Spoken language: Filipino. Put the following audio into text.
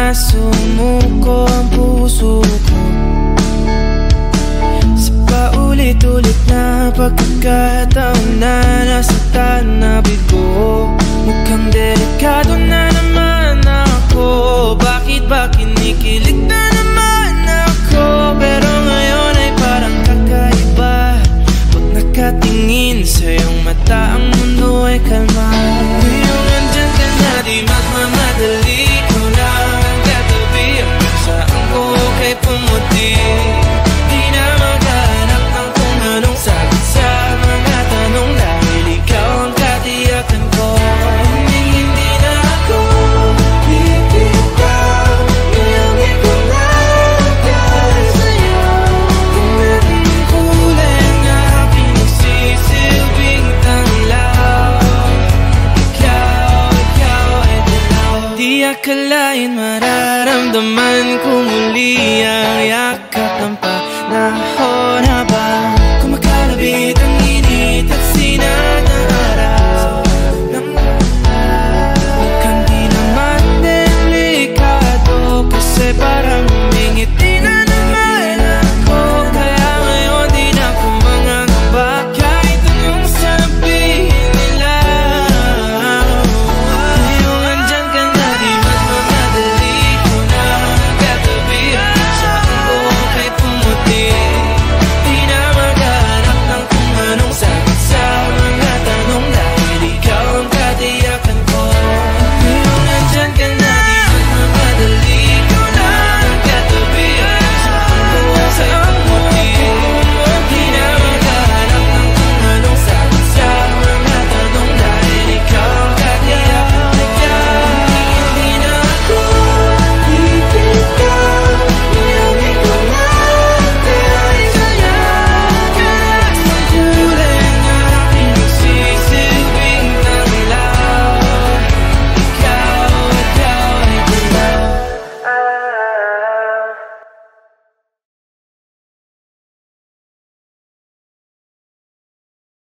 na sumuko ang puso ko sa paulit-ulit na pagkakataon na nasaktan na bigo. Mukhang delikado na naman ako. Bakit ba kinikilig na naman ako? Pero ngayon ay parang kakaiba. Pag nakatingin sa iyong mata, ang mundo ay kalma.